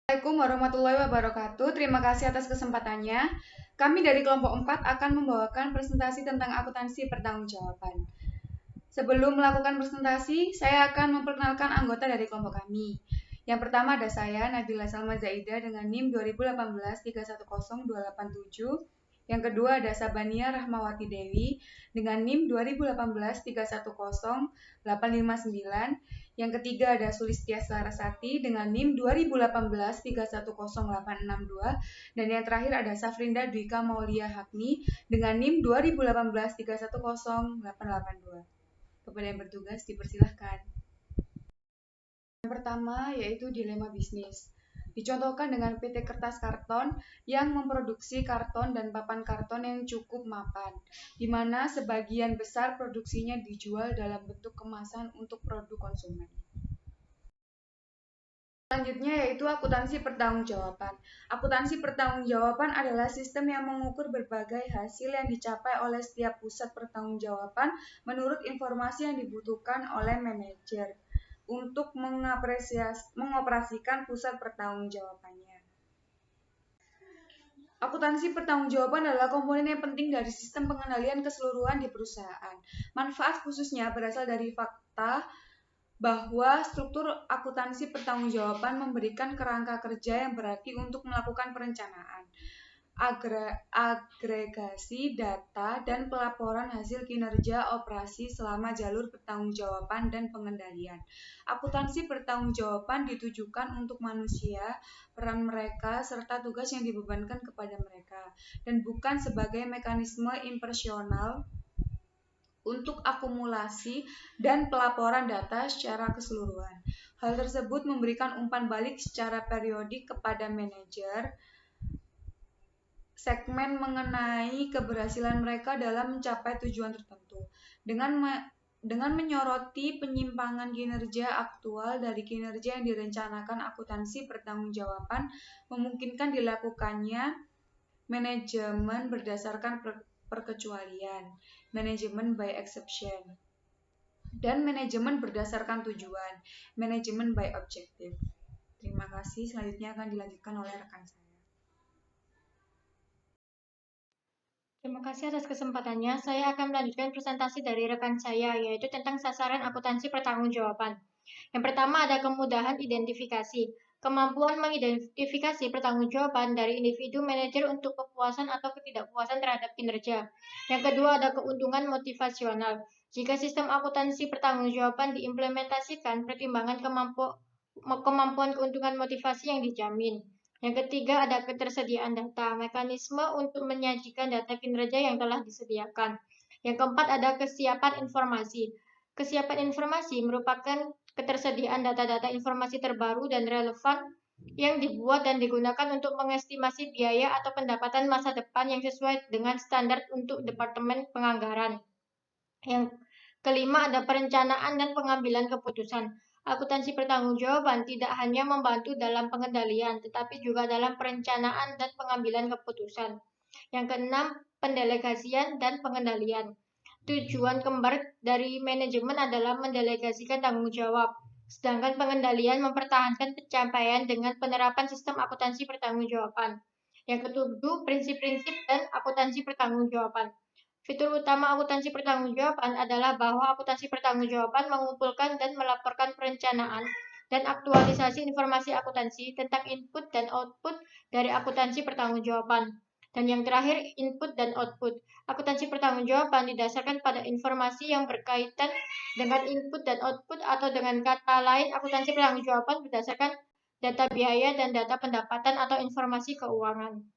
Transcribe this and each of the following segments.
Assalamualaikum warahmatullahi wabarakatuh. Terima kasih atas kesempatannya. Kami dari kelompok 4 akan membawakan presentasi tentang akuntansi pertanggungjawaban. Sebelum melakukan presentasi, saya akan memperkenalkan anggota dari kelompok kami. Yang pertama ada saya, Nabila Salma Zaida dengan NIM 2018 310287. Yang kedua ada Sabania Rahmawati Dewi dengan NIM 2018 310859. Yang ketiga ada Sulistia Sarasati dengan NIM 2018 310862. Dan yang terakhir ada Safrinda Dwika Maulia Hakni dengan NIM 2018 310882. Kepada yang bertugas dipersilahkan. Yang pertama yaitu dilema bisnis. Dicontohkan dengan PT Kertas Karton yang memproduksi karton dan papan karton yang cukup mapan, di mana sebagian besar produksinya dijual dalam bentuk kemasan untuk produk konsumen. Selanjutnya yaitu akuntansi pertanggungjawaban. Akuntansi pertanggungjawaban adalah sistem yang mengukur berbagai hasil yang dicapai oleh setiap pusat pertanggungjawaban menurut informasi yang dibutuhkan oleh manajer untuk mengoperasikan pusat pertanggungjawabannya. Akuntansi pertanggungjawaban adalah komponen yang penting dari sistem pengendalian keseluruhan di perusahaan. Manfaat khususnya berasal dari fakta bahwa struktur akuntansi pertanggungjawaban memberikan kerangka kerja yang berarti untuk melakukan perencanaan, agregasi data, dan pelaporan hasil kinerja operasi selama jalur pertanggungjawaban dan pengendalian. Akuntansi pertanggungjawaban ditujukan untuk manusia, peran mereka, serta tugas yang dibebankan kepada mereka, dan bukan sebagai mekanisme impersonal untuk akumulasi dan pelaporan data secara keseluruhan. Hal tersebut memberikan umpan balik secara periodik kepada manajer segmen mengenai keberhasilan mereka dalam mencapai tujuan tertentu. Dengan menyoroti penyimpangan kinerja aktual dari kinerja yang direncanakan, akuntansi pertanggungjawaban memungkinkan dilakukannya manajemen berdasarkan perkecualian, manajemen by exception, dan manajemen berdasarkan tujuan, manajemen by objective. Terima kasih. Selanjutnya akan dilanjutkan oleh rekan saya. Terima kasih atas kesempatannya. Saya akan melanjutkan presentasi dari rekan saya, yaitu tentang sasaran akuntansi pertanggungjawaban. Yang pertama ada kemudahan identifikasi. Kemampuan mengidentifikasi pertanggungjawaban dari individu manajer untuk kepuasan atau ketidakpuasan terhadap kinerja. Yang kedua ada keuntungan motivasional. Jika sistem akuntansi pertanggungjawaban diimplementasikan, pertimbangan kemampuan keuntungan motivasi yang dijamin. Yang ketiga ada ketersediaan data, mekanisme untuk menyajikan data kinerja yang telah disediakan. Yang keempat ada kesiapan informasi. Kesiapan informasi merupakan ketersediaan data-data informasi terbaru dan relevan yang dibuat dan digunakan untuk mengestimasi biaya atau pendapatan masa depan yang sesuai dengan standar untuk Departemen Penganggaran. Yang kelima ada perencanaan dan pengambilan keputusan. Akuntansi pertanggungjawaban tidak hanya membantu dalam pengendalian, tetapi juga dalam perencanaan dan pengambilan keputusan. Yang keenam, pendelegasian dan pengendalian. Tujuan kembar dari manajemen adalah mendelegasikan tanggung jawab, sedangkan pengendalian mempertahankan pencapaian dengan penerapan sistem akuntansi pertanggungjawaban. Yang ketujuh, prinsip-prinsip dan akuntansi pertanggungjawaban. Fitur utama akuntansi pertanggungjawaban adalah bahwa akuntansi pertanggungjawaban mengumpulkan dan melaporkan perencanaan dan aktualisasi informasi akuntansi tentang input dan output dari akuntansi pertanggungjawaban. Dan yang terakhir, input dan output. Akuntansi pertanggungjawaban didasarkan pada informasi yang berkaitan dengan input dan output, atau dengan kata lain, akuntansi pertanggungjawaban berdasarkan data biaya dan data pendapatan atau informasi keuangan.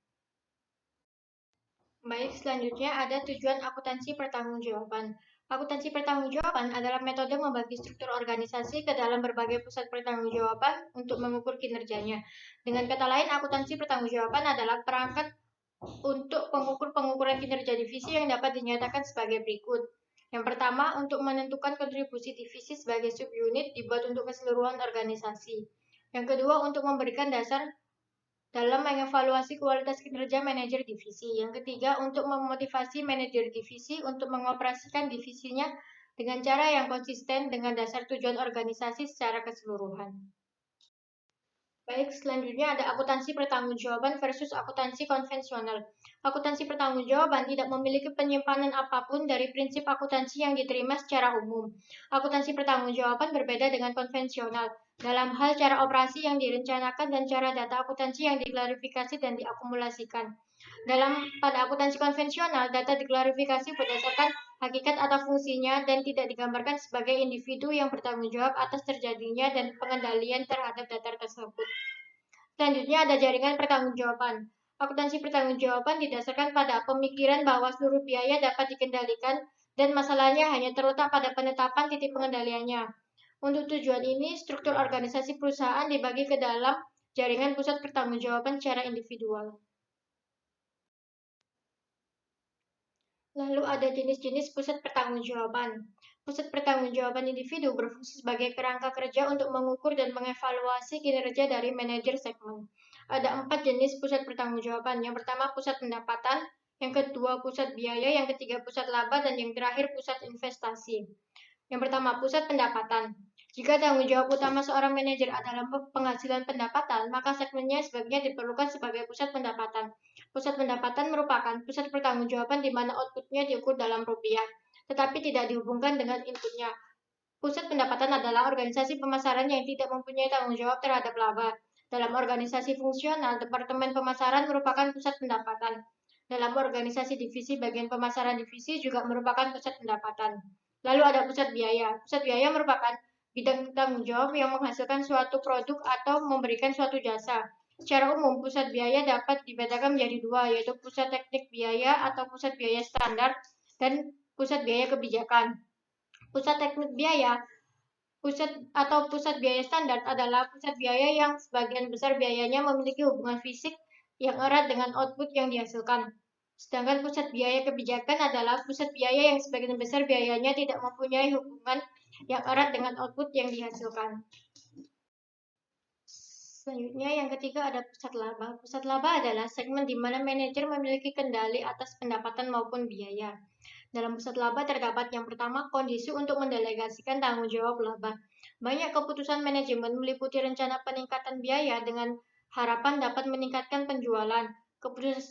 Baik, selanjutnya ada tujuan akuntansi pertanggungjawaban. Akuntansi pertanggungjawaban adalah metode membagi struktur organisasi ke dalam berbagai pusat pertanggungjawaban untuk mengukur kinerjanya. Dengan kata lain, akuntansi pertanggungjawaban adalah perangkat untuk pengukuran kinerja divisi yang dapat dinyatakan sebagai berikut. Yang pertama, untuk menentukan kontribusi divisi sebagai subunit dibuat untuk keseluruhan organisasi. Yang kedua, untuk memberikan dasar dalam mengevaluasi kualitas kinerja manajer divisi. Yang ketiga, untuk memotivasi manajer divisi untuk mengoperasikan divisinya dengan cara yang konsisten dengan dasar tujuan organisasi secara keseluruhan. Baik, selanjutnya ada akuntansi pertanggungjawaban versus akuntansi konvensional. Akuntansi pertanggungjawaban tidak memiliki penyimpanan apapun dari prinsip akuntansi yang diterima secara umum. Akuntansi pertanggungjawaban berbeda dengan konvensional dalam hal cara operasi yang direncanakan dan cara data akuntansi yang diklarifikasi dan diakumulasikan. Pada akuntansi konvensional, data diklarifikasi berdasarkan hakikat atau fungsinya dan tidak digambarkan sebagai individu yang bertanggung jawab atas terjadinya dan pengendalian terhadap data tersebut. Selanjutnya ada jaringan pertanggungjawaban. Akuntansi pertanggungjawaban didasarkan pada pemikiran bahwa seluruh biaya dapat dikendalikan dan masalahnya hanya terletak pada penetapan titik pengendaliannya. Untuk tujuan ini, struktur organisasi perusahaan dibagi ke dalam jaringan pusat pertanggungjawaban secara individual. Lalu ada jenis-jenis pusat pertanggungjawaban. Pusat pertanggungjawaban individu berfungsi sebagai kerangka kerja untuk mengukur dan mengevaluasi kinerja dari manajer segmen. Ada 4 jenis pusat pertanggungjawaban. Yang pertama pusat pendapatan, yang kedua pusat biaya, yang ketiga pusat laba, dan yang terakhir pusat investasi. Yang pertama, pusat pendapatan. Jika tanggung jawab utama seorang manajer adalah penghasilan pendapatan, maka segmennya sebaiknya diperlukan sebagai pusat pendapatan. Pusat pendapatan merupakan pusat pertanggungjawaban di mana outputnya diukur dalam rupiah, tetapi tidak dihubungkan dengan inputnya. Pusat pendapatan adalah organisasi pemasaran yang tidak mempunyai tanggung jawab terhadap laba. Dalam organisasi fungsional, Departemen Pemasaran merupakan pusat pendapatan. Dalam organisasi divisi, bagian pemasaran divisi juga merupakan pusat pendapatan. Lalu ada pusat biaya. Pusat biaya merupakan bidang tanggung jawab yang menghasilkan suatu produk atau memberikan suatu jasa. Secara umum, pusat biaya dapat dibedakan menjadi dua, yaitu pusat teknik biaya atau pusat biaya standar dan pusat biaya kebijakan. Pusat teknik biaya pusat biaya standar adalah pusat biaya yang sebagian besar biayanya memiliki hubungan fisik yang erat dengan output yang dihasilkan. Sedangkan pusat biaya kebijakan adalah pusat biaya yang sebagian besar biayanya tidak mempunyai hubungan yang erat dengan output yang dihasilkan. Selanjutnya yang ketiga ada pusat laba. Pusat laba adalah segmen di mana manajer memiliki kendali atas pendapatan maupun biaya. Dalam pusat laba terdapat yang pertama kondisi untuk mendelegasikan tanggung jawab laba. Banyak keputusan manajemen meliputi rencana peningkatan biaya dengan harapan dapat meningkatkan penjualan.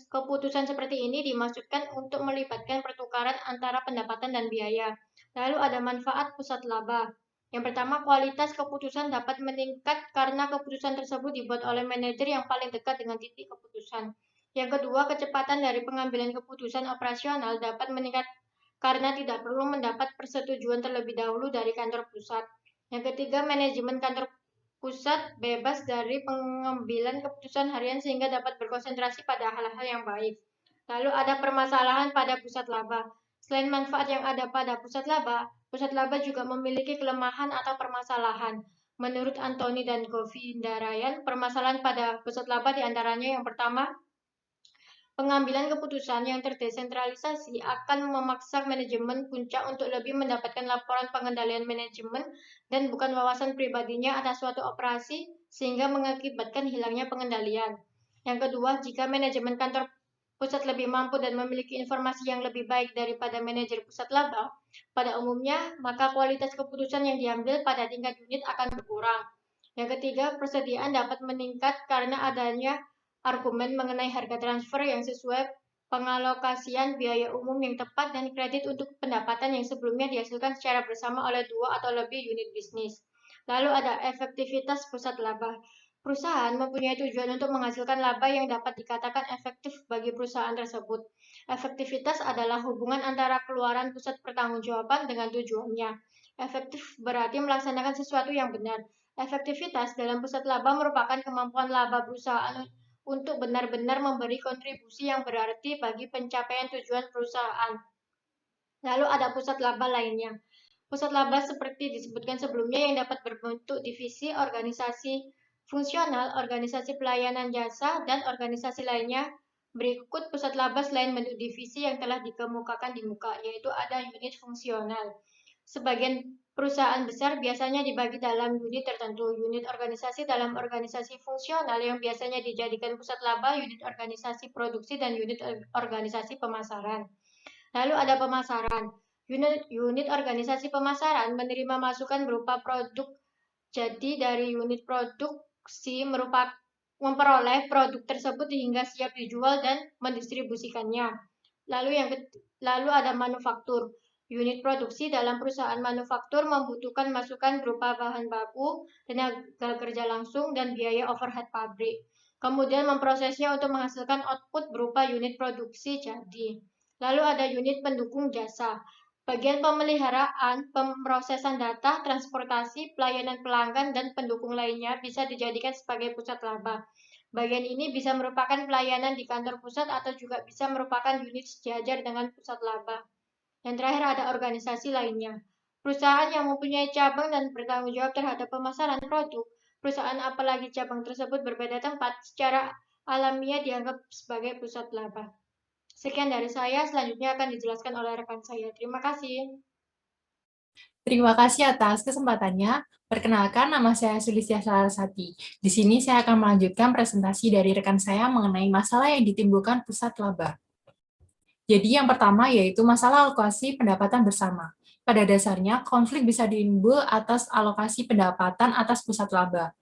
Keputusan seperti ini dimaksudkan untuk melibatkan pertukaran antara pendapatan dan biaya. Lalu ada manfaat pusat laba. Yang pertama, kualitas keputusan dapat meningkat karena keputusan tersebut dibuat oleh manajer yang paling dekat dengan titik keputusan. Yang kedua, kecepatan dari pengambilan keputusan operasional dapat meningkat karena tidak perlu mendapat persetujuan terlebih dahulu dari kantor pusat. Yang ketiga, manajemen kantor pusat bebas dari pengambilan keputusan harian sehingga dapat berkonsentrasi pada hal-hal yang baik. Lalu ada permasalahan pada pusat laba. Selain manfaat yang ada pada pusat laba juga memiliki kelemahan atau permasalahan. Menurut Anthony dan Govindarayan, permasalahan pada pusat laba diantaranya yang pertama, pengambilan keputusan yang terdesentralisasi akan memaksa manajemen puncak untuk lebih mendapatkan laporan pengendalian manajemen dan bukan wawasan pribadinya atas suatu operasi sehingga mengakibatkan hilangnya pengendalian. Yang kedua, jika manajemen kantor pusat lebih mampu dan memiliki informasi yang lebih baik daripada manajer pusat laba, pada umumnya maka kualitas keputusan yang diambil pada tingkat unit akan berkurang. Yang ketiga, persediaan dapat meningkat karena adanya argumen mengenai harga transfer yang sesuai, pengalokasian biaya umum yang tepat, dan kredit untuk pendapatan yang sebelumnya dihasilkan secara bersama oleh dua atau lebih unit bisnis. Lalu ada efektivitas pusat laba. Perusahaan mempunyai tujuan untuk menghasilkan laba yang dapat dikatakan efektif bagi perusahaan tersebut. Efektivitas adalah hubungan antara keluaran pusat pertanggungjawaban dengan tujuannya. Efektif berarti melaksanakan sesuatu yang benar. Efektivitas dalam pusat laba merupakan kemampuan laba perusahaan untuk benar-benar memberi kontribusi yang berarti bagi pencapaian tujuan perusahaan. Lalu ada pusat laba lainnya. Pusat laba seperti disebutkan sebelumnya yang dapat berbentuk divisi, organisasi fungsional, organisasi pelayanan jasa, dan organisasi lainnya. Berikut pusat laba selain bentuk divisi yang telah dikemukakan di muka, yaitu ada unit fungsional. Sebagian perusahaan besar biasanya dibagi dalam unit tertentu, unit organisasi dalam organisasi fungsional yang biasanya dijadikan pusat laba, unit organisasi produksi, dan unit organisasi pemasaran. Lalu ada pemasaran. Unit organisasi pemasaran menerima masukan berupa produk jadi dari unit produk produksi memperoleh produk tersebut hingga siap dijual dan mendistribusikannya. Lalu ada manufaktur. Unit produksi dalam perusahaan manufaktur membutuhkan masukan berupa bahan baku, tenaga kerja langsung, dan biaya overhead pabrik. Kemudian memprosesnya untuk menghasilkan output berupa unit produksi jadi. Lalu ada unit pendukung jasa. Bagian pemeliharaan, pemrosesan data, transportasi, pelayanan pelanggan, dan pendukung lainnya bisa dijadikan sebagai pusat laba. Bagian ini bisa merupakan pelayanan di kantor pusat atau juga bisa merupakan unit sejajar dengan pusat laba. Yang terakhir ada organisasi lainnya. Perusahaan yang mempunyai cabang dan bertanggung jawab terhadap pemasaran produk. Perusahaan apalagi cabang tersebut berbeda tempat, secara alamiah dianggap sebagai pusat laba. Sekian dari saya, selanjutnya akan dijelaskan oleh rekan saya. Terima kasih. Terima kasih atas kesempatannya. Perkenalkan, nama saya Sulistya Sarasati. Di sini saya akan melanjutkan presentasi dari rekan saya mengenai masalah yang ditimbulkan pusat laba. Jadi yang pertama yaitu masalah alokasi pendapatan bersama. Pada dasarnya, konflik bisa timbul atas alokasi pendapatan atas pusat laba.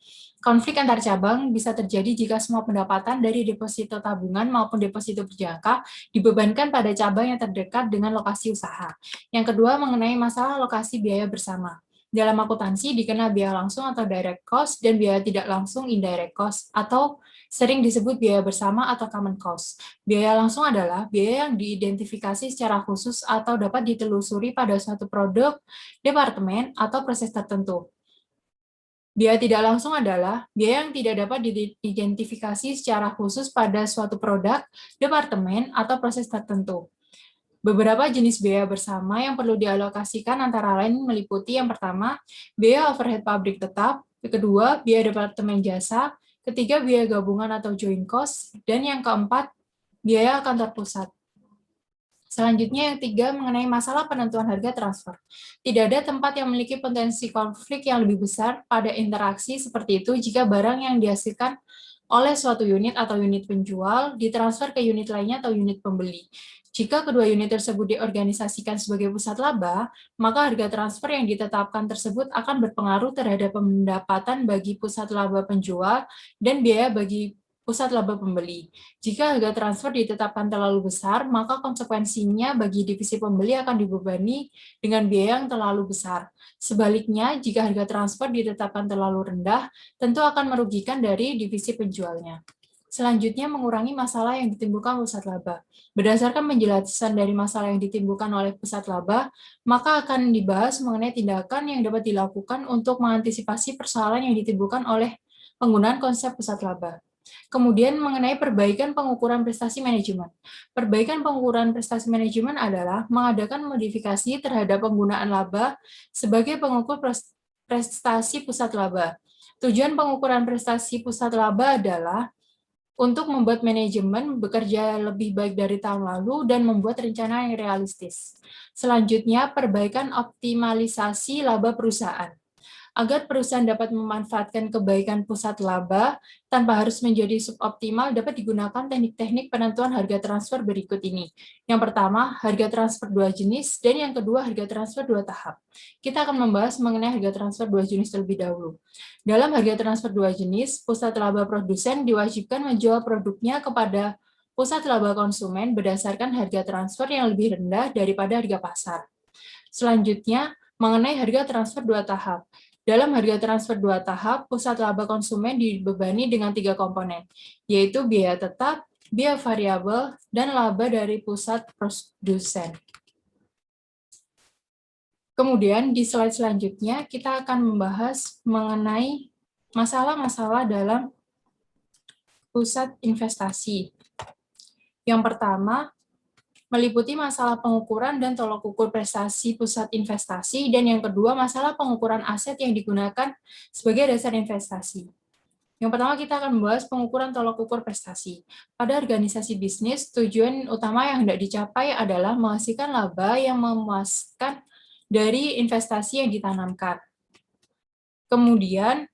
Konflik antar cabang bisa terjadi jika semua pendapatan dari deposito tabungan maupun deposito berjangka dibebankan pada cabang yang terdekat dengan lokasi usaha. Yang kedua mengenai masalah alokasi biaya bersama. Dalam akuntansi dikenal biaya langsung atau direct cost dan biaya tidak langsung indirect cost atau sering disebut biaya bersama atau common cost. Biaya langsung adalah biaya yang diidentifikasi secara khusus atau dapat ditelusuri pada suatu produk, departemen, atau proses tertentu. Biaya tidak langsung adalah biaya yang tidak dapat diidentifikasi secara khusus pada suatu produk, departemen, atau proses tertentu. Beberapa jenis biaya bersama yang perlu dialokasikan antara lain meliputi yang pertama, biaya overhead pabrik tetap, yang kedua, biaya departemen jasa, ketiga, biaya gabungan atau joint cost, dan yang keempat, biaya kantor pusat. Selanjutnya yang ketiga mengenai masalah penentuan harga transfer. Tidak ada tempat yang memiliki potensi konflik yang lebih besar pada interaksi seperti itu jika barang yang dihasilkan oleh suatu unit atau unit penjual ditransfer ke unit lainnya atau unit pembeli. Jika kedua unit tersebut diorganisasikan sebagai pusat laba, maka harga transfer yang ditetapkan tersebut akan berpengaruh terhadap pendapatan bagi pusat laba penjual dan biaya bagi pusat laba pembeli. Jika harga transfer ditetapkan terlalu besar, maka konsekuensinya bagi divisi pembeli akan dibebani dengan biaya yang terlalu besar. Sebaliknya, jika harga transfer ditetapkan terlalu rendah, tentu akan merugikan dari divisi penjualnya. Selanjutnya, mengurangi masalah yang ditimbulkan pusat laba. Berdasarkan penjelasan dari masalah yang ditimbulkan oleh pusat laba, maka akan dibahas mengenai tindakan yang dapat dilakukan untuk mengantisipasi persoalan yang ditimbulkan oleh penggunaan konsep pusat laba. Kemudian mengenai perbaikan pengukuran prestasi manajemen. Perbaikan pengukuran prestasi manajemen adalah mengadakan modifikasi terhadap penggunaan laba sebagai pengukur prestasi pusat laba. Tujuan pengukuran prestasi pusat laba adalah untuk membuat manajemen bekerja lebih baik dari tahun lalu dan membuat rencana yang realistis. Selanjutnya, perbaikan optimalisasi laba perusahaan. Agar perusahaan dapat memanfaatkan kebaikan pusat laba tanpa harus menjadi suboptimal, dapat digunakan teknik-teknik penentuan harga transfer berikut ini. Yang pertama, harga transfer dua jenis, dan yang kedua, harga transfer dua tahap. Kita akan membahas mengenai harga transfer dua jenis terlebih dahulu. Dalam harga transfer dua jenis, pusat laba produsen diwajibkan menjual produknya kepada pusat laba konsumen berdasarkan harga transfer yang lebih rendah daripada harga pasar. Selanjutnya, mengenai harga transfer dua tahap. Dalam harga transfer dua tahap, pusat laba konsumen dibebani dengan 3 komponen, yaitu biaya tetap, biaya variabel, dan laba dari pusat produsen. Kemudian di slide selanjutnya, kita akan membahas mengenai masalah-masalah dalam pusat investasi. Yang pertama, meliputi masalah pengukuran dan tolok ukur prestasi pusat investasi, dan yang kedua masalah pengukuran aset yang digunakan sebagai dasar investasi. Yang pertama kita akan membahas pengukuran tolok ukur prestasi. Pada organisasi bisnis, tujuan utama yang hendak dicapai adalah menghasilkan laba yang memuaskan dari investasi yang ditanamkan. Kemudian,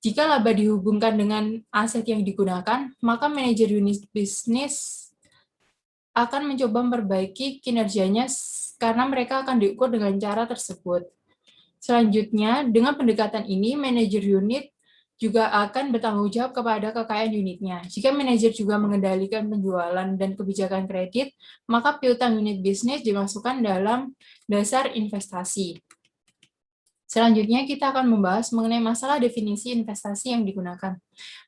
jika laba dihubungkan dengan aset yang digunakan, maka manajer unit bisnis akan mencoba memperbaiki kinerjanya karena mereka akan diukur dengan cara tersebut. Selanjutnya, dengan pendekatan ini, manajer unit juga akan bertanggung jawab kepada kekayaan unitnya. Jika manajer juga mengendalikan penjualan dan kebijakan kredit, maka piutang unit bisnis dimasukkan dalam dasar investasi. Selanjutnya, kita akan membahas mengenai masalah definisi investasi yang digunakan.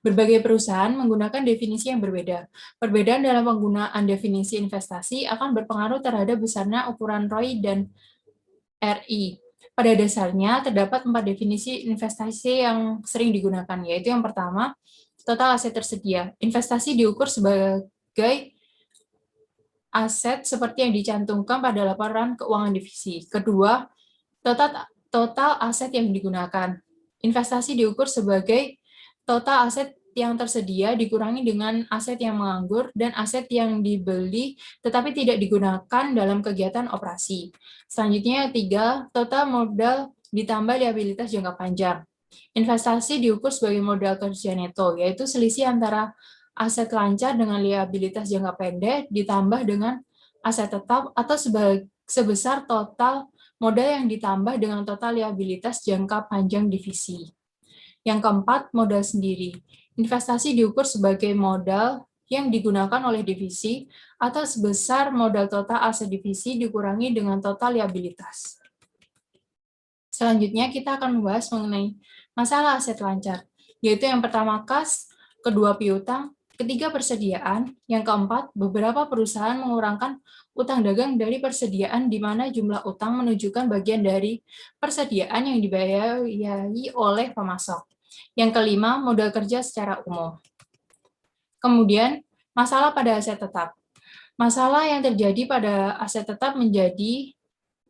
Berbagai perusahaan menggunakan definisi yang berbeda. Perbedaan dalam penggunaan definisi investasi akan berpengaruh terhadap besarnya ukuran ROI dan RI. Pada dasarnya, terdapat 4 definisi investasi yang sering digunakan, yaitu yang pertama, total aset tersedia. Investasi diukur sebagai aset seperti yang dicantumkan pada laporan keuangan divisi. Kedua, total aset yang digunakan. Investasi diukur sebagai total aset yang tersedia dikurangi dengan aset yang menganggur dan aset yang dibeli tetapi tidak digunakan dalam kegiatan operasi. Selanjutnya, ketiga, total modal ditambah liabilitas jangka panjang. Investasi diukur sebagai modal kerja neto, yaitu selisih antara aset lancar dengan liabilitas jangka pendek ditambah dengan aset tetap atau sebesar total modal yang ditambah dengan total liabilitas jangka panjang divisi. Yang keempat, modal sendiri. Investasi diukur sebagai modal yang digunakan oleh divisi atau sebesar modal total aset divisi dikurangi dengan total liabilitas. Selanjutnya, kita akan membahas mengenai masalah aset lancar, yaitu yang pertama kas, kedua piutang, ketiga persediaan, yang keempat beberapa perusahaan mengurangkan utang dagang dari persediaan di mana jumlah utang menunjukkan bagian dari persediaan yang dibiayai oleh pemasok. Yang kelima, modal kerja secara umum. Kemudian, masalah pada aset tetap. Masalah yang terjadi pada aset tetap menjadi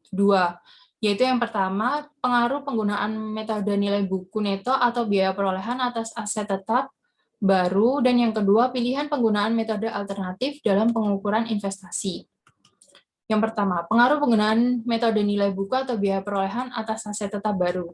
dua, yaitu yang pertama, pengaruh penggunaan metode nilai buku neto atau biaya perolehan atas aset tetap baru, dan yang kedua, pilihan penggunaan metode alternatif dalam pengukuran investasi. Yang pertama, pengaruh penggunaan metode nilai buku atau biaya perolehan atas aset tetap baru.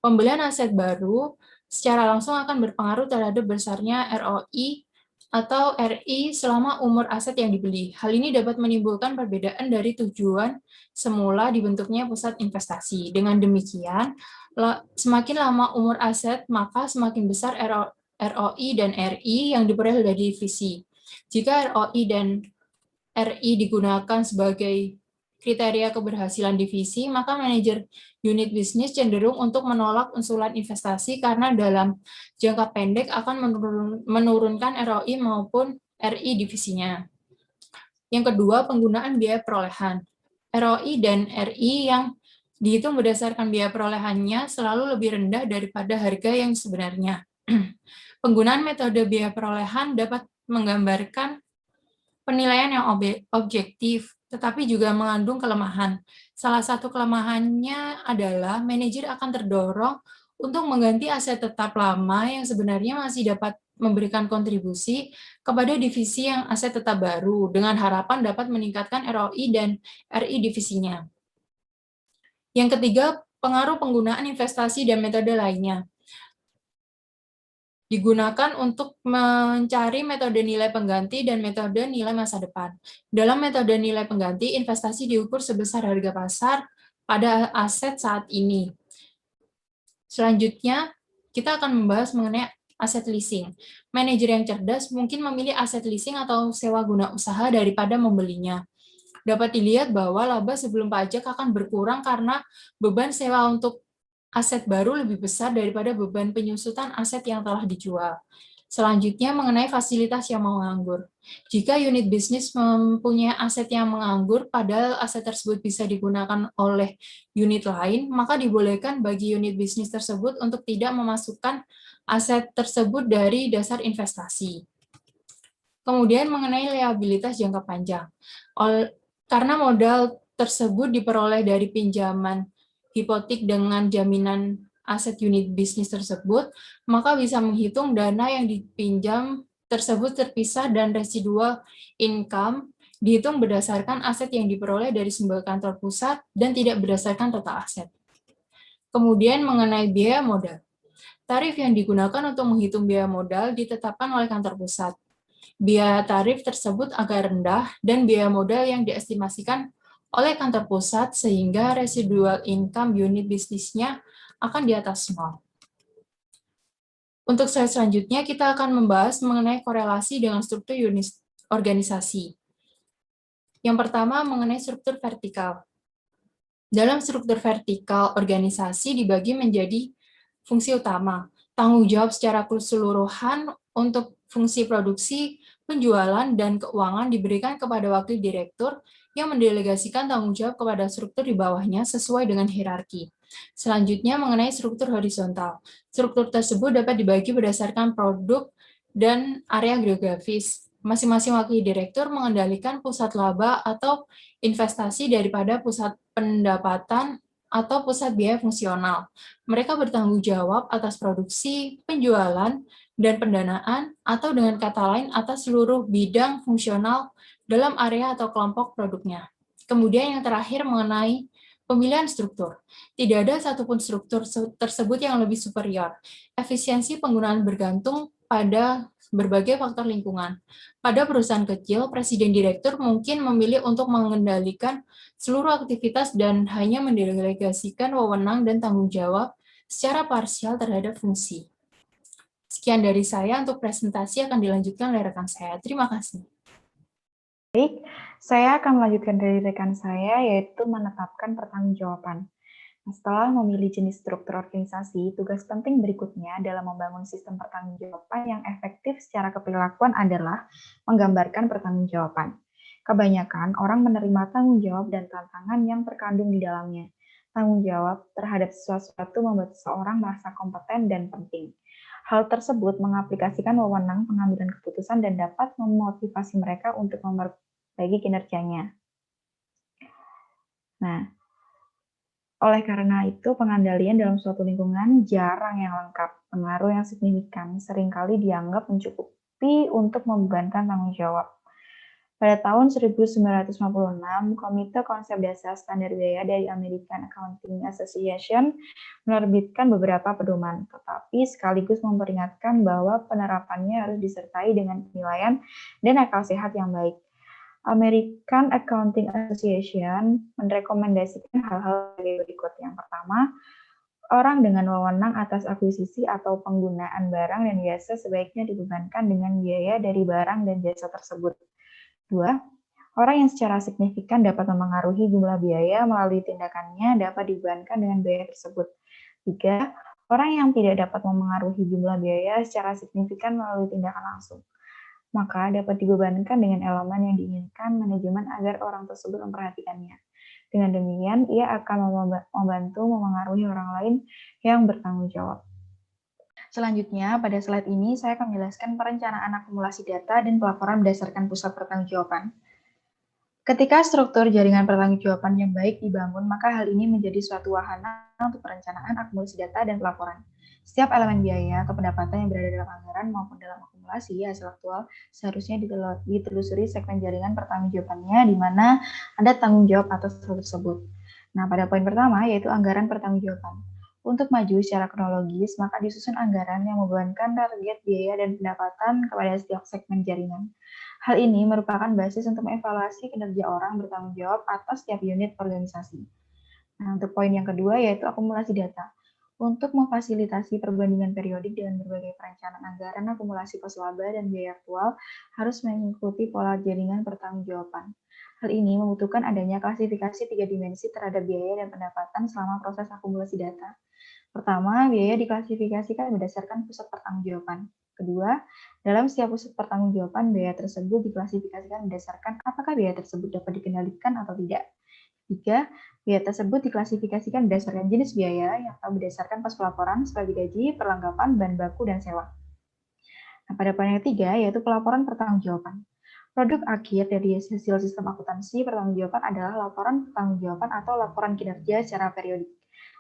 Pembelian aset baru secara langsung akan berpengaruh terhadap besarnya ROI atau RI selama umur aset yang dibeli. Hal ini dapat menimbulkan perbedaan dari tujuan semula dibentuknya pusat investasi. Dengan demikian, semakin lama umur aset, maka semakin besar ROI dan RI yang diperoleh dari divisi. Jika ROI dan RI digunakan sebagai kriteria keberhasilan divisi, maka manajer unit bisnis cenderung untuk menolak usulan investasi karena dalam jangka pendek akan menurunkan ROI maupun RI divisinya. Yang kedua, penggunaan biaya perolehan. ROI dan RI yang dihitung berdasarkan biaya perolehannya selalu lebih rendah daripada harga yang sebenarnya. Penggunaan metode biaya perolehan dapat menggambarkan penilaian yang objektif, tetapi juga mengandung kelemahan. Salah satu kelemahannya adalah manajer akan terdorong untuk mengganti aset tetap lama yang sebenarnya masih dapat memberikan kontribusi kepada divisi yang aset tetap baru, dengan harapan dapat meningkatkan ROI dan RI divisinya. Yang ketiga, pengaruh penggunaan investasi dan metode lainnya. Digunakan untuk mencari metode nilai pengganti dan metode nilai masa depan. Dalam metode nilai pengganti, investasi diukur sebesar harga pasar pada aset saat ini. Selanjutnya, kita akan membahas mengenai aset leasing. Manajer yang cerdas mungkin memilih aset leasing atau sewa guna usaha daripada membelinya. Dapat dilihat bahwa laba sebelum pajak akan berkurang karena beban sewa untuk aset baru lebih besar daripada beban penyusutan aset yang telah dijual. Selanjutnya, mengenai fasilitas yang menganggur. Jika unit bisnis mempunyai aset yang menganggur, padahal aset tersebut bisa digunakan oleh unit lain, maka dibolehkan bagi unit bisnis tersebut untuk tidak memasukkan aset tersebut dari dasar investasi. Kemudian, mengenai liabilitas jangka panjang. Karena modal tersebut diperoleh dari pinjaman hipotek dengan jaminan aset unit bisnis tersebut, maka bisa menghitung dana yang dipinjam tersebut terpisah dan residual income dihitung berdasarkan aset yang diperoleh dari sumber kantor pusat dan tidak berdasarkan total aset. Kemudian mengenai biaya modal. Tarif yang digunakan untuk menghitung biaya modal ditetapkan oleh kantor pusat. Biaya tarif tersebut agak rendah dan biaya modal yang diestimasikan oleh kantor pusat sehingga residual income unit bisnisnya akan di atas 0. Untuk slide selanjutnya, kita akan membahas mengenai korelasi dengan struktur organisasi. Yang pertama, mengenai struktur vertikal. Dalam struktur vertikal, organisasi dibagi menjadi fungsi utama, tanggung jawab secara keseluruhan untuk fungsi produksi, penjualan, dan keuangan diberikan kepada wakil direktur yang mendelegasikan tanggung jawab kepada struktur di bawahnya sesuai dengan hierarki. Selanjutnya, mengenai struktur horizontal. Struktur tersebut dapat dibagi berdasarkan produk dan area geografis. Masing-masing wakil direktur mengendalikan pusat laba atau investasi daripada pusat pendapatan atau pusat biaya fungsional. Mereka bertanggung jawab atas produksi, penjualan, dan pendanaan, atau dengan kata lain atas seluruh bidang fungsional dalam area atau kelompok produknya. Kemudian yang terakhir mengenai pemilihan struktur. Tidak ada satupun struktur tersebut yang lebih superior. Efisiensi penggunaan bergantung pada berbagai faktor lingkungan. Pada perusahaan kecil, presiden direktur mungkin memilih untuk mengendalikan seluruh aktivitas dan hanya mendelegasikan wewenang dan tanggung jawab secara parsial terhadap fungsi. Sekian dari saya, untuk presentasi akan dilanjutkan oleh rekan saya. Terima kasih. Baik, saya akan melanjutkan dari rekan saya, yaitu menetapkan pertanggungjawaban. Setelah memilih jenis struktur organisasi, tugas penting berikutnya dalam membangun sistem pertanggungjawaban yang efektif secara keperilakuan adalah menggambarkan pertanggungjawaban. Kebanyakan orang menerima tanggung jawab dan tantangan yang terkandung di dalamnya. Tanggung jawab terhadap sesuatu membuat seseorang merasa kompeten dan penting. Hal tersebut mengaplikasikan wewenang pengambilan keputusan dan dapat memotivasi mereka untuk memperbaiki kinerjanya. Nah, oleh karena itu, pengendalian dalam suatu lingkungan jarang yang lengkap. Pengaruh yang signifikan seringkali dianggap mencukupi untuk membebankan tanggung jawab. Pada tahun 1956, Komite Konsep Dasar Standar Biaya dari American Accounting Association menerbitkan beberapa pedoman, tetapi sekaligus memperingatkan bahwa penerapannya harus disertai dengan penilaian dan akal sehat yang baik. American Accounting Association merekomendasikan hal-hal berikut. Yang pertama, orang dengan wewenang atas akuisisi atau penggunaan barang dan jasa sebaiknya dibebankan dengan biaya dari barang dan jasa tersebut. 2. Orang yang secara signifikan dapat memengaruhi jumlah biaya melalui tindakannya dapat dibebankan dengan biaya tersebut. 3. Orang yang tidak dapat memengaruhi jumlah biaya secara signifikan melalui tindakan langsung, maka dapat dibebankan dengan elemen yang diinginkan manajemen agar orang tersebut memperhatikannya. Dengan demikian, ia akan membantu memengaruhi orang lain yang bertanggung jawab. Selanjutnya, pada slide ini saya akan menjelaskan perencanaan akumulasi data dan pelaporan berdasarkan pusat pertanggungjawaban. Ketika struktur jaringan pertanggungjawaban yang baik dibangun, maka hal ini menjadi suatu wahana untuk perencanaan akumulasi data dan pelaporan. Setiap elemen biaya atau pendapatan yang berada dalam anggaran maupun dalam akumulasi hasil aktual seharusnya ditelusuri segmen jaringan pertanggungjawabannya di mana ada tanggung jawab atas hal tersebut. Nah, pada poin pertama yaitu anggaran pertanggungjawaban. Untuk maju secara kronologis, maka disusun anggaran yang membebankan target biaya dan pendapatan kepada setiap segmen jaringan. Hal ini merupakan basis untuk mengevaluasi kinerja orang bertanggung jawab atas setiap unit organisasi. Nah, untuk poin yang kedua yaitu akumulasi data. Untuk memfasilitasi perbandingan periodik dengan berbagai perencanaan anggaran, akumulasi pos laba dan biaya aktual harus mengikuti pola jaringan pertanggungjawaban. Hal ini membutuhkan adanya klasifikasi 3 dimensi terhadap biaya dan pendapatan selama proses akumulasi data. Pertama, biaya diklasifikasikan berdasarkan pusat pertanggungjawaban. Kedua, dalam setiap pusat pertanggungjawaban, biaya tersebut diklasifikasikan berdasarkan apakah biaya tersebut dapat dikendalikan atau tidak. Tiga, biaya tersebut diklasifikasikan berdasarkan jenis biaya atau berdasarkan pos pelaporan seperti gaji, perlengkapan, bahan baku, dan sewa. Nah, pada poin yang ketiga, yaitu pelaporan pertanggungjawaban. Produk akhir dari hasil sistem akuntansi pertanggungjawaban adalah laporan pertanggungjawaban atau laporan kinerja secara periodik.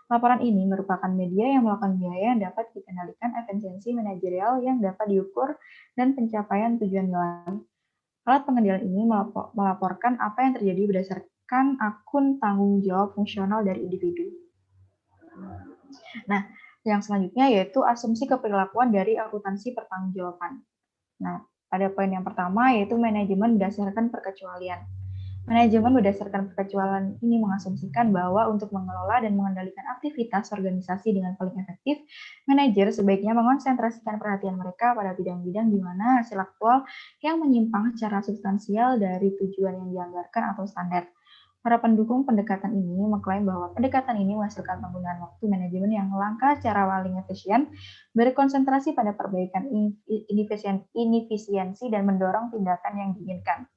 Laporan ini merupakan media yang melakukan biaya yang dapat dikendalikan, efisiensi manajerial yang dapat diukur, dan pencapaian tujuan nilai. Alat pengendalian ini melaporkan apa yang terjadi berdasarkan akun tanggung jawab fungsional dari individu. Nah, yang selanjutnya yaitu asumsi keperilakuan dari akuntansi pertanggungjawaban. Nah, pada poin yang pertama yaitu manajemen berdasarkan perkecualian. Manajemen berdasarkan perkecualian ini mengasumsikan bahwa untuk mengelola dan mengendalikan aktivitas organisasi dengan paling efektif, manajer sebaiknya mengonsentrasikan perhatian mereka pada bidang-bidang di mana hasil aktual yang menyimpang secara substansial dari tujuan yang dianggarkan atau standar. Para pendukung pendekatan ini mengklaim bahwa pendekatan ini menghasilkan penggunaan waktu manajemen yang langka secara paling efisien, berkonsentrasi pada perbaikan inefisiensi dan mendorong tindakan yang diinginkan.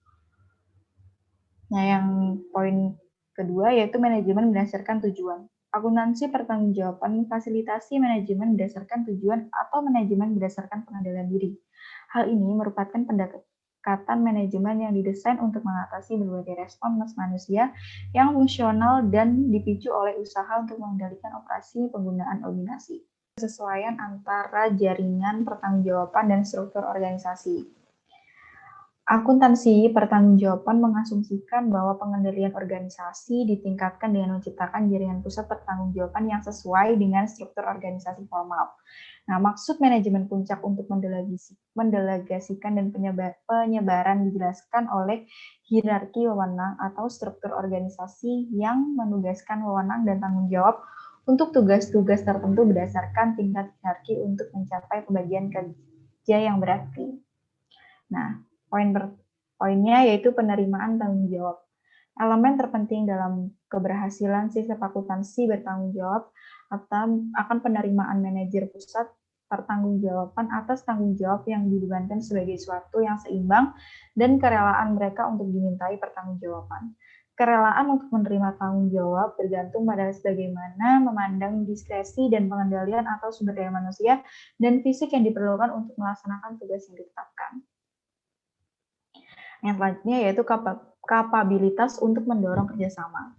Nah, yang poin kedua yaitu manajemen berdasarkan tujuan. Akuntansi pertanggungjawaban fasilitasi manajemen berdasarkan tujuan atau manajemen berdasarkan pengendalian diri. Hal ini merupakan pendekatan manajemen yang didesain untuk mengatasi berbagai respons manusia yang fungsional dan dipicu oleh usaha untuk mengendalikan operasi penggunaan eliminasi. Kesesuaian antara jaringan pertanggungjawaban dan struktur organisasi. Akuntansi pertanggungjawaban mengasumsikan bahwa pengendalian organisasi ditingkatkan dengan menciptakan jaringan pusat pertanggungjawaban yang sesuai dengan struktur organisasi formal. Nah, maksud manajemen puncak untuk mendelegasikan dan penyebaran dijelaskan oleh hierarki wewenang atau struktur organisasi yang menugaskan wewenang dan tanggung jawab untuk tugas-tugas tertentu berdasarkan tingkat hierarki untuk mencapai pembagian kerja yang berarti. Nah, poinnya yaitu penerimaan tanggung jawab. Elemen terpenting dalam keberhasilan sistem akuntansi bertanggung jawab akan penerimaan manajer pusat pertanggungjawaban atas tanggung jawab yang dibebankan sebagai suatu yang seimbang dan kerelaan mereka untuk dimintai pertanggungjawaban. Kerelaan untuk menerima tanggung jawab bergantung pada sebagaimana memandang diskresi dan pengendalian atau sumber daya manusia dan fisik yang diperlukan untuk melaksanakan tugas yang ditetapkan. Yang selanjutnya yaitu kapabilitas untuk mendorong kerjasama.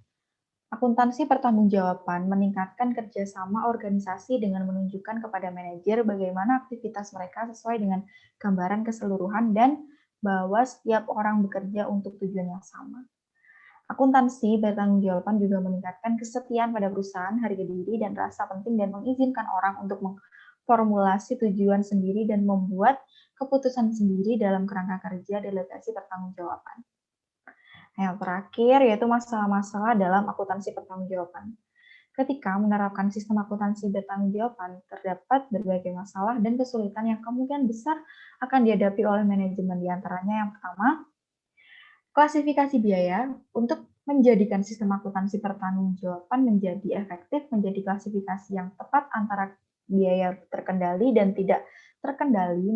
Akuntansi pertanggungjawaban meningkatkan kerjasama organisasi dengan menunjukkan kepada manajer bagaimana aktivitas mereka sesuai dengan gambaran keseluruhan dan bahwa setiap orang bekerja untuk tujuan yang sama. Akuntansi pertanggungjawaban juga meningkatkan kesetiaan pada perusahaan, harga diri, dan rasa penting dan mengizinkan orang untuk formulasi tujuan sendiri dan membuat keputusan sendiri dalam kerangka kerja delegasi pertanggungjawaban. Yang terakhir yaitu masalah-masalah dalam akuntansi pertanggungjawaban. Ketika menerapkan sistem akuntansi bertanggung-jawaban, terdapat berbagai masalah dan kesulitan yang kemungkinan besar akan dihadapi oleh manajemen. Di antaranya yang pertama, klasifikasi biaya. Untuk menjadikan sistem akuntansi pertanggungjawaban menjadi efektif, menjadi klasifikasi yang tepat antara biaya terkendali dan tidak terkendali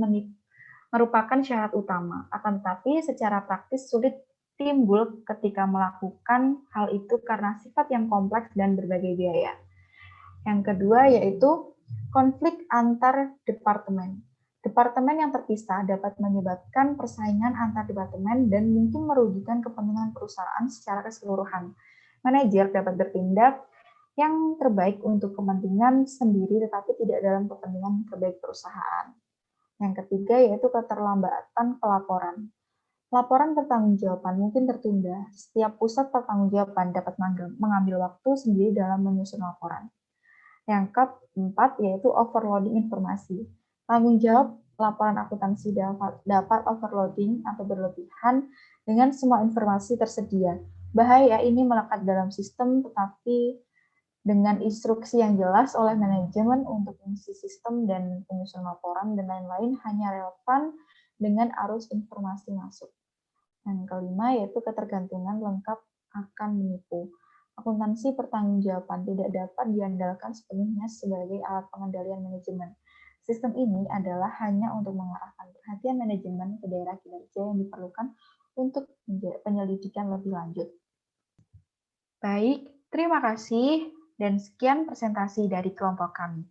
merupakan syarat utama. Akan tetapi secara praktis sulit timbul ketika melakukan hal itu karena sifat yang kompleks dan berbagai biaya. Yang kedua yaitu konflik antar departemen. Departemen yang terpisah dapat menyebabkan persaingan antar departemen dan mungkin merugikan kepentingan perusahaan secara keseluruhan. Manajer dapat bertindak yang terbaik untuk kepentingan sendiri tetapi tidak dalam kepentingan terbaik perusahaan. Yang ketiga yaitu keterlambatan pelaporan. Laporan pertanggungjawaban mungkin tertunda. Setiap pusat pertanggungjawaban dapat mengambil waktu sendiri dalam menyusun laporan. Yang keempat yaitu overloading informasi. Tanggung jawab laporan akuntansi dapat overloading atau berlebihan dengan semua informasi tersedia. Bahaya ini melekat dalam sistem tetapi dengan instruksi yang jelas oleh manajemen untuk mengisi sistem dan penyusun laporan dan lain-lain hanya relevan dengan arus informasi masuk. Dan kelima yaitu ketergantungan lengkap akan menipu. Akuntansi pertanggungjawaban tidak dapat diandalkan sepenuhnya sebagai alat pengendalian manajemen. Sistem ini adalah hanya untuk mengarahkan perhatian manajemen ke daerah kinerja yang diperlukan untuk penyelidikan lebih lanjut. Baik, terima kasih. Dan sekian presentasi dari kelompok kami.